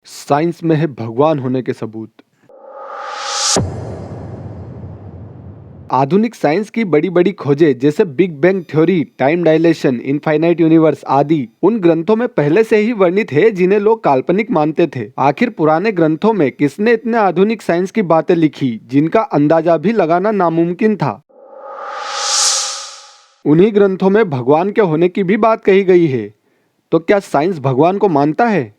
Science में है भगवान होने के सबूत। आधुनिक साइंस की बड़ी बड़ी खोजें जैसे big bang theory, time dilation, infinite universe आदि उन ग्रंथों में पहले से ही वर्णित है जिन्हें लोग काल्पनिक मानते थे। आखिर पुराने ग्रंथों में किसने इतने आधुनिक साइंस की बातें लिखी जिनका अंदाजा भी लगाना नामुमकिन था। उन्हीं ग्रंथों में भगवान के होने की भी बात कही गई है। तो क्या साइंस भगवान को मानता है?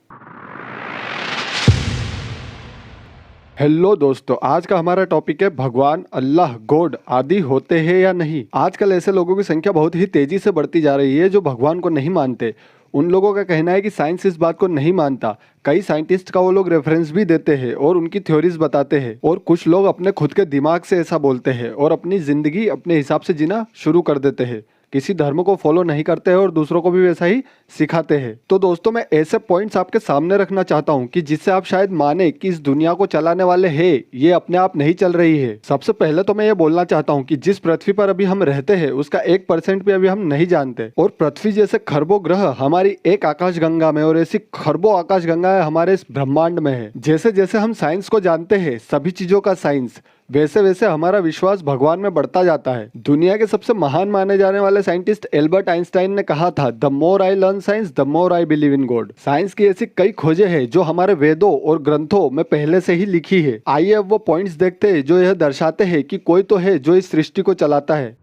हेलो दोस्तों, आज का हमारा टॉपिक है भगवान, अल्लाह, गॉड आदि होते हैं या नहीं। आजकल ऐसे लोगों की संख्या बहुत ही तेजी से बढ़ती जा रही है जो भगवान को नहीं मानते। उन लोगों का कहना है कि साइंस इस बात को नहीं मानता। कई साइंटिस्ट का वो लोग रेफरेंस भी देते हैं और उनकी थ्योरीज बताते हैं, और कुछ लोग अपने खुद के दिमाग से ऐसा बोलते हैं और अपनी जिंदगी अपने हिसाब से जीना शुरू कर देते हैं। किसी धर्म को फॉलो नहीं करते हैं और दूसरों को भी वैसा ही सिखाते हैं। तो दोस्तों, मैं ऐसे पॉइंट्स आपके सामने रखना चाहता हूं कि जिससे आप शायद माने कि इस दुनिया को चलाने वाले हैं ये अपने आप नहीं चल रही है। सबसे पहले तो मैं ये बोलना चाहता हूं कि जिस पृथ्वी पर अभी हम रहते हैं उसका 1% भी अभी हम नहीं जानते, और पृथ्वी जैसे खरबों ग्रह हमारी एक आकाशगंगा में और ऐसी खरबों आकाशगंगाएं हमारे इस ब्रह्मांड में है। जैसे जैसे हम साइंस को जानते हैं, सभी चीजों का साइंस, वैसे वैसे हमारा विश्वास भगवान में बढ़ता जाता है। दुनिया के सबसे महान माने जाने वाले साइंटिस्ट एल्बर्ट आइंस्टाइन ने कहा था, the more I learn science the more I believe in God. Science की ऐसी कई खोजें हैं जो हमारे वेदों और ग्रंथों में पहले से ही लिखी है। आइए अब वो पॉइंट्स देखते हैं जो यह दर्शाते हैं कि कोई तो है जो इस सृष्टि को चलाता है।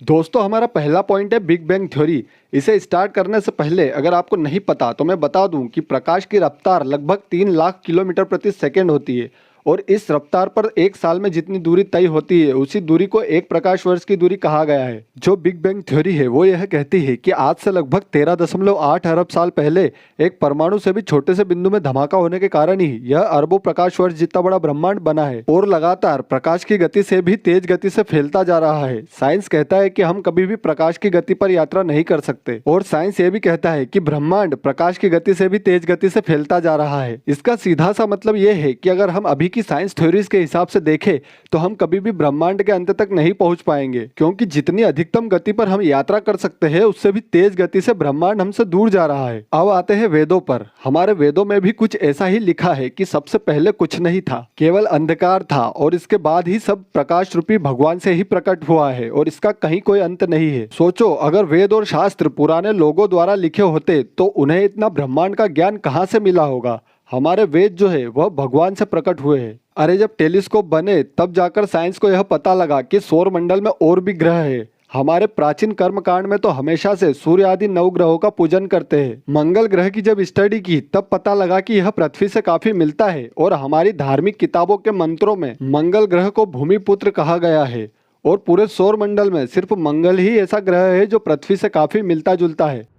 दोस्तों, हमारा पहला पॉइंट है बिग बैंग थ्योरी। इसे स्टार्ट करने से पहले अगर आपको नहीं पता तो मैं बता दूं कि प्रकाश की रफ्तार लगभग 3 लाख किलोमीटर प्रति सेकंड होती है, और इस रफ्तार पर एक साल में जितनी दूरी तय होती है उसी दूरी को एक प्रकाश वर्ष की दूरी कहा गया है। जो बिग बैंग थ्योरी है वो यह कहती है कि आज से लगभग 13.8 अरब साल पहले एक परमाणु से भी छोटे से बिंदु में धमाका होने के कारण ही यह अरबों प्रकाश वर्ष जितना बड़ा ब्रह्मांड बना है, और लगातार प्रकाश की गति से भी तेज गति से फैलता जा रहा है। साइंस कहता है कि हम कभी भी प्रकाश की गति पर यात्रा नहीं कर सकते, और साइंस ये भी कहता है कि ब्रह्मांड प्रकाश की गति से भी तेज गति से फैलता जा रहा है। इसका सीधा सा मतलब यह है कि अगर हम अभी की साइंस थ्योरीज के हिसाब से देखें तो हम कभी भी ब्रह्मांड के अंत तक नहीं पहुंच पाएंगे, क्योंकि जितनी अधिकतम गति पर हम यात्रा कर सकते हैं उससे भी तेज गति से ब्रह्मांड हमसे दूर जा रहा है। अब आते हैं वेदों पर। हमारे वेदों में भी कुछ ऐसा ही लिखा है कि सबसे पहले कुछ नहीं था, केवल अंधकार था, और इसके बाद ही सब प्रकाश रूपी भगवान से ही प्रकट हुआ है, और इसका कहीं कोई अंत नहीं है। सोचो, अगर वेद और शास्त्र पुराने लोगों द्वारा लिखे होते तो उन्हें इतना ब्रह्मांड का ज्ञान कहाँ से मिला होगा। हमारे वेद जो है वह भगवान से प्रकट हुए हैं। अरे, जब टेलीस्कोप बने तब जाकर साइंस को यह पता लगा कि सौर मंडल में और भी ग्रह है। हमारे प्राचीन कर्मकांड में तो हमेशा से सूर्य आदि 9 ग्रहों का पूजन करते हैं। मंगल ग्रह की जब स्टडी की तब पता लगा कि यह पृथ्वी से काफी मिलता है, और हमारी धार्मिक किताबों के मंत्रों में मंगल ग्रह को भूमिपुत्र कहा गया है, और पूरे सौर मंडल में सिर्फ मंगल ही ऐसा ग्रह है जो पृथ्वी से काफी मिलता जुलता है।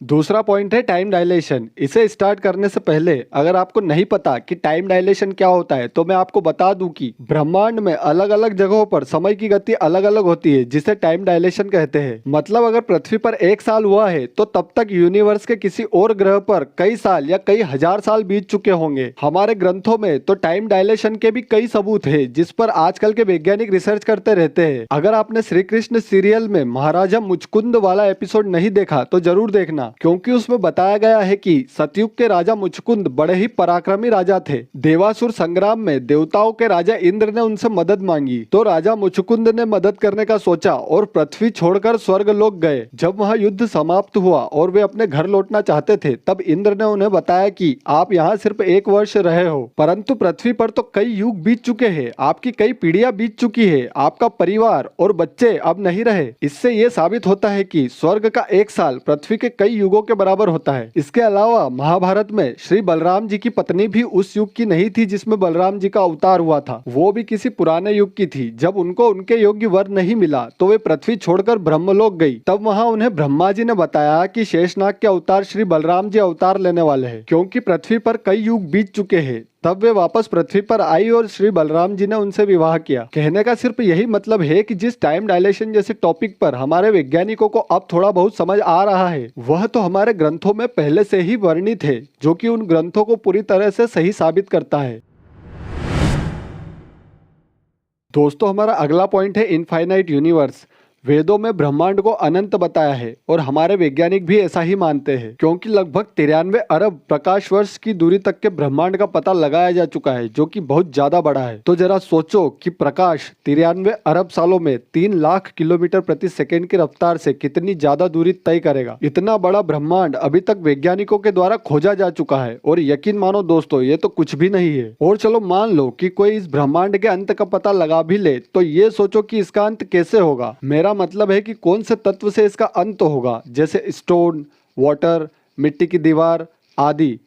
दूसरा पॉइंट है टाइम डायलेशन। इसे स्टार्ट करने से पहले अगर आपको नहीं पता कि टाइम डायलेशन क्या होता है तो मैं आपको बता दूं कि ब्रह्मांड में अलग अलग जगहों पर समय की गति अलग अलग होती है, जिसे टाइम डायलेशन कहते हैं। मतलब अगर पृथ्वी पर 1 साल हुआ है तो तब तक यूनिवर्स के किसी और ग्रह पर कई साल या कई हजार साल बीत चुके होंगे। हमारे ग्रंथों में तो टाइम डायलेशन के भी कई सबूत है जिस पर आजकल के वैज्ञानिक रिसर्च करते रहते हैं। अगर आपने श्री कृष्ण सीरियल में महाराजा मुचकुंद वाला एपिसोड नहीं देखा तो जरूर देखना, क्योंकि उसमें बताया गया है कि सतयुग के राजा मुचकुंद बड़े ही पराक्रमी राजा थे। देवासुर संग्राम में देवताओं के राजा इंद्र ने उनसे मदद मांगी तो राजा मुचकुंद ने मदद करने का सोचा और पृथ्वी छोड़कर स्वर्ग लोक गए। जब वहां युद्ध समाप्त हुआ और वे अपने घर लौटना चाहते थे तब इंद्र ने उन्हें बताया कि आप यहाँ सिर्फ 1 वर्ष रहे हो, परंतु पृथ्वी पर तो कई युग बीत चुके हैं, आपकी कई पीढ़ियां बीत चुकी है, आपका परिवार और बच्चे अब नहीं रहे। इससे यह साबित होता है कि स्वर्ग का 1 साल पृथ्वी के कई युगों के बराबर होता है। इसके अलावा महाभारत में श्री बलराम जी की पत्नी भी उस युग की नहीं थी जिसमें बलराम जी का अवतार हुआ था, वो भी किसी पुराने युग की थी। जब उनको उनके योग्य वर नहीं मिला तो वे पृथ्वी छोड़कर ब्रह्मलोक गई। तब वहां उन्हें ब्रह्मा जी ने बताया कि शेषनाग के अवतार श्री बलराम जी अवतार लेने वाले हैं, क्योंकि पृथ्वी पर कई युग बीत चुके हैं। तब वे वापस पृथ्वी पर आई और श्री बलराम जी ने उनसे विवाह किया। कहने का सिर्फ यही मतलब है कि जिस टाइम डायलेशन जैसे टॉपिक पर हमारे वैज्ञानिकों को अब थोड़ा बहुत समझ आ रहा है वह तो हमारे ग्रंथों में पहले से ही वर्णित है, जो कि उन ग्रंथों को पूरी तरह से सही साबित करता है। दोस्तों, हमारा अगला पॉइंट है इनफाइनाइट यूनिवर्स। वेदों में ब्रह्मांड को अनंत बताया है और हमारे वैज्ञानिक भी ऐसा ही मानते हैं, क्योंकि लगभग 93 अरब प्रकाश वर्ष की दूरी तक के ब्रह्मांड का पता लगाया जा चुका है, जो कि बहुत ज्यादा बड़ा है। तो जरा सोचो कि प्रकाश 93 अरब सालों में 3 लाख किलोमीटर प्रति सेकंड की रफ्तार से कितनी ज्यादा दूरी तय करेगा। इतना बड़ा ब्रह्मांड अभी तक वैज्ञानिकों के द्वारा खोजा जा चुका है और यकीन मानो दोस्तों, ये तो कुछ भी नहीं है। और चलो मान लो कि कोई इस ब्रह्मांड के अंत का पता लगा भी ले, तो ये सोचो कि इसका अंत कैसे होगा। मेरा मतलब है कि कौन से तत्व से इसका अंत होगा, जैसे स्टोन, वाटर, मिट्टी की दीवार आदि।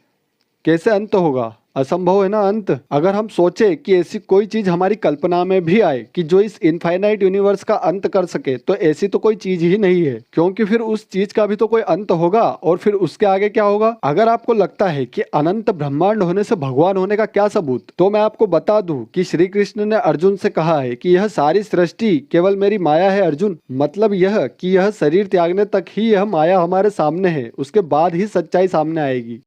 कैसे अंत होगा? असंभव है ना अंत। अगर हम सोचे कि ऐसी कोई चीज हमारी कल्पना में भी आए कि जो इस इनफाइनाइट यूनिवर्स का अंत कर सके, तो ऐसी तो कोई चीज ही नहीं है, क्योंकि फिर उस चीज का भी तो कोई अंत होगा और फिर उसके आगे क्या होगा। अगर आपको लगता है कि अनंत ब्रह्मांड होने से भगवान होने का क्या सबूत, तो मैं आपको बता दूं कि श्री कृष्ण ने अर्जुन से कहा है कि यह सारी सृष्टि केवल मेरी माया है अर्जुन। मतलब यह कि यह शरीर त्यागने तक ही यह माया हमारे सामने है, उसके बाद ही सच्चाई सामने आएगी।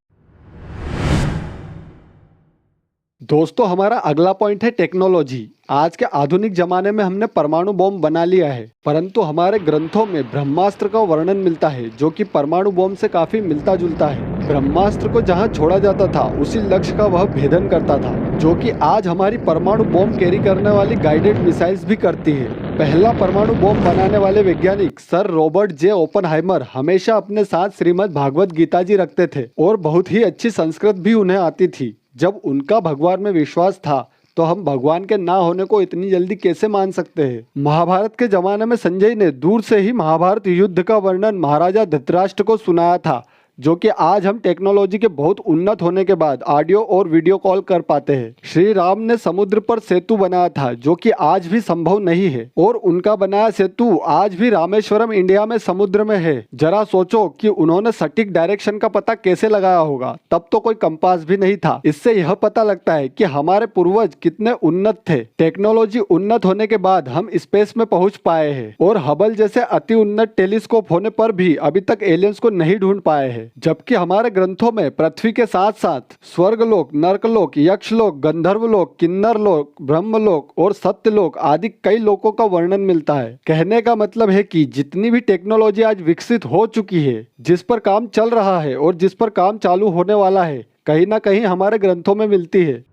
दोस्तों, हमारा अगला पॉइंट है टेक्नोलॉजी। आज के आधुनिक जमाने में हमने परमाणु बॉम्ब बना लिया है, परंतु हमारे ग्रंथों में ब्रह्मास्त्र का वर्णन मिलता है, जो कि परमाणु बॉम्ब से काफी मिलता जुलता है। ब्रह्मास्त्र को जहां छोड़ा जाता था, उसी लक्ष्य का वह भेदन करता था, जो कि आज हमारी परमाणु बॉम्ब कैरी करने वाली गाइडेड मिसाइल्स भी करती है। पहला परमाणु बॉम्ब बनाने वाले वैज्ञानिक सर रॉबर्ट जे ओपनहाइमर हमेशा अपने साथ श्रीमद् भागवत गीता जी रखते थे और बहुत ही अच्छी संस्कृत भी उन्हें आती थी। जब उनका भगवान में विश्वास था, तो हम भगवान के ना होने को इतनी जल्दी कैसे मान सकते हैं। महाभारत के जमाने में संजय ने दूर से ही महाभारत युद्ध का वर्णन महाराजा धृतराष्ट्र को सुनाया था, जो कि आज हम टेक्नोलॉजी के बहुत उन्नत होने के बाद ऑडियो और वीडियो कॉल कर पाते हैं। श्री राम ने समुद्र पर सेतु बनाया था, जो कि आज भी संभव नहीं है, और उनका बनाया सेतु आज भी रामेश्वरम इंडिया में समुद्र में है। जरा सोचो कि उन्होंने सटीक डायरेक्शन का पता कैसे लगाया होगा। तब तो कोई कंपास भी नहीं था। इससे यह पता लगता है कि हमारे पूर्वज कितने उन्नत थे। टेक्नोलॉजी उन्नत होने के बाद हम स्पेस में पहुंच पाए हैं, और हबल जैसे अति उन्नत टेलीस्कोप होने पर भी अभी तक एलियंस को नहीं ढूंढ पाए हैं। जबकि हमारे ग्रंथों में पृथ्वी के साथ साथ स्वर्गलोक, नरकलोक, यक्षलोक, गंधर्वलोक, किन्नरलोक, ब्रह्मलोक और सत्यलोक आदि कई लोकों का वर्णन मिलता है। कहने का मतलब है कि जितनी भी टेक्नोलॉजी आज विकसित हो चुकी है, जिस पर काम चल रहा है और जिस पर काम चालू होने वाला है, कहीं ना कहीं हमारे ग्रंथों में मिलती है।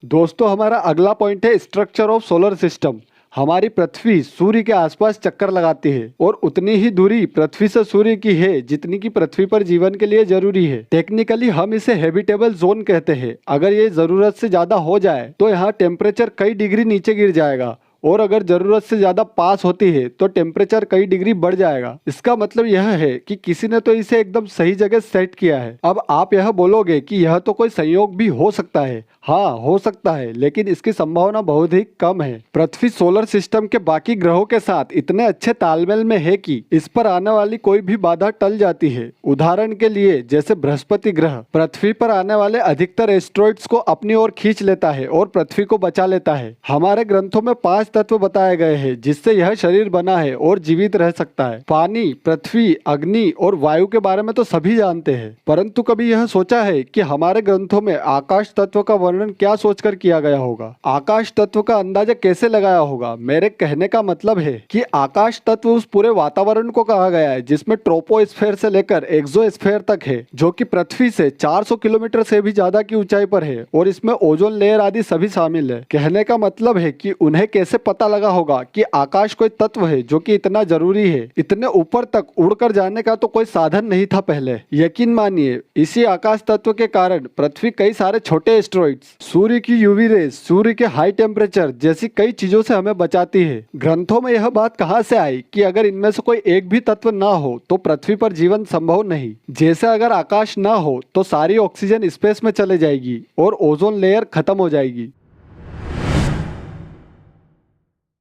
दोस्तों, हमारा अगला पॉइंट है स्ट्रक्चर ऑफ सोलर सिस्टम। हमारी पृथ्वी सूर्य के आसपास चक्कर लगाती है, और उतनी ही दूरी पृथ्वी से सूर्य की है जितनी की पृथ्वी पर जीवन के लिए जरूरी है। टेक्निकली हम इसे हैबिटेबल जोन कहते हैं। अगर ये जरूरत से ज्यादा हो जाए तो यहाँ टेम्परेचर कई डिग्री नीचे गिर जाएगा, और अगर जरूरत से ज्यादा पास होती है तो टेम्परेचर कई डिग्री बढ़ जाएगा। इसका मतलब यह है कि किसी ने तो इसे एकदम सही जगह सेट किया है। अब आप यह बोलोगे कि यह तो कोई संयोग भी हो सकता है। हाँ, हो सकता है, लेकिन इसकी संभावना बहुत ही कम है। पृथ्वी सोलर सिस्टम के बाकी ग्रहों के साथ इतने अच्छे तालमेल में है कि इस पर आने वाली कोई भी बाधा टल जाती है। उदाहरण के लिए जैसे बृहस्पति ग्रह पृथ्वी पर आने वाले अधिकतर एस्ट्रॉइड्स को अपनी ओर खींच लेता है और पृथ्वी को बचा लेता है। हमारे ग्रंथों में 5 तत्व बताए गए हैं जिससे यह शरीर बना है और जीवित रह सकता है। पानी, पृथ्वी, अग्नि और वायु के बारे में तो सभी जानते हैं, परंतु कभी यह सोचा है कि हमारे ग्रंथों में आकाश तत्व का वर्णन क्या सोचकर किया गया होगा? आकाश तत्व का अंदाजा कैसे लगाया होगा? मेरे कहने का मतलब है कि आकाश तत्व उस पूरे वातावरण को कहा गया है जिसमें ट्रोपोस्फेयर से लेकर एक्सोस्फेयर तक है, जो कि पृथ्वी से 400 किलोमीटर से भी ज्यादा की ऊंचाई पर है, और इसमें ओजोन लेयर आदि सभी शामिल है। कहने का मतलब है कि उन्हें कैसे पता लगा होगा कि आकाश कोई तत्व है जो कि इतना जरूरी है। इतने ऊपर तक उड़कर जाने का तो कोई साधन नहीं था पहले। यकीन मानिए, इसी आकाश तत्व के कारण पृथ्वी कई सारे छोटे एस्ट्रॉइड्स, सूर्य की यूवी रेज, सूर्य के हाई टेम्परेचर जैसी कई चीजों से हमें बचाती है। ग्रंथों में यह बात कहां से आई कि अगर इनमें से कोई एक भी तत्व ना हो तो पृथ्वी पर जीवन संभव नहीं। जैसे अगर आकाश ना हो तो सारी ऑक्सीजन स्पेस में चले जाएगी और ओजोन लेयर खत्म हो जाएगी।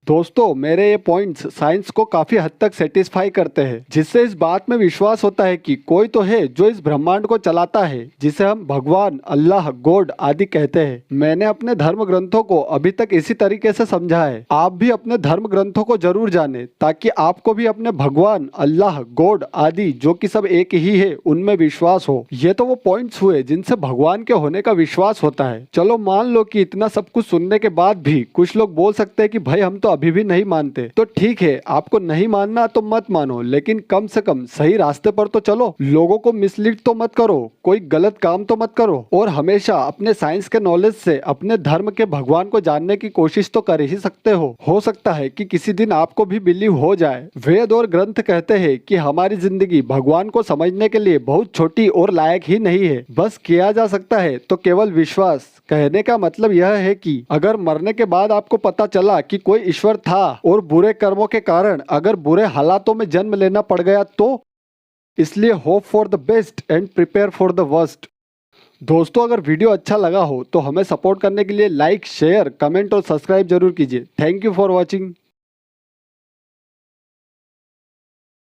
दोस्तों, मेरे ये पॉइंट्स साइंस को काफी हद तक सेटिस्फाई करते हैं, जिससे इस बात में विश्वास होता है कि कोई तो है जो इस ब्रह्मांड को चलाता है, जिसे हम भगवान, अल्लाह, गॉड आदि कहते हैं। मैंने अपने धर्म ग्रंथों को अभी तक इसी तरीके से समझा है। आप भी अपने धर्म ग्रंथों को जरूर जानें, ताकि आपको भी अपने भगवान, अल्लाह, गॉड आदि जो कि सब एक ही है, उनमें विश्वास हो। ये तो वो पॉइंट्स हुए जिनसे भगवान के होने का विश्वास होता है। चलो मान लो कि इतना सब कुछ सुनने के बाद भी कुछ लोग बोल सकते हैं कि भाई हम तो अभी भी नहीं मानते। तो ठीक है, आपको नहीं मानना तो मत मानो, लेकिन कम से कम सही रास्ते पर तो चलो। लोगों को मिसलीड तो मत करो, कोई गलत काम तो मत करो, और हमेशा अपने साइंस के नॉलेज से अपने धर्म के भगवान को जानने की कोशिश तो कर ही सकते हो सकता है कि किसी दिन आपको भी बिलीव हो जाए। वेद और ग्रंथ कहते हैं कि हमारी जिंदगी भगवान को समझने के लिए बहुत छोटी और लायक ही नहीं है, बस किया जा सकता है तो केवल विश्वास। कहने का मतलब यह है कि अगर मरने के बाद आपको पता चला कि कोई ईश्वर था और बुरे कर्मों के कारण अगर बुरे हालातों में जन्म लेना पड़ गया तो, इसलिए hope for the best and prepare for the worst. दोस्तों, अगर वीडियो अच्छा लगा हो तो हमें सपोर्ट करने के लिए लाइक, शेयर, कमेंट और सब्सक्राइब जरूर कीजिए। Thank you for watching.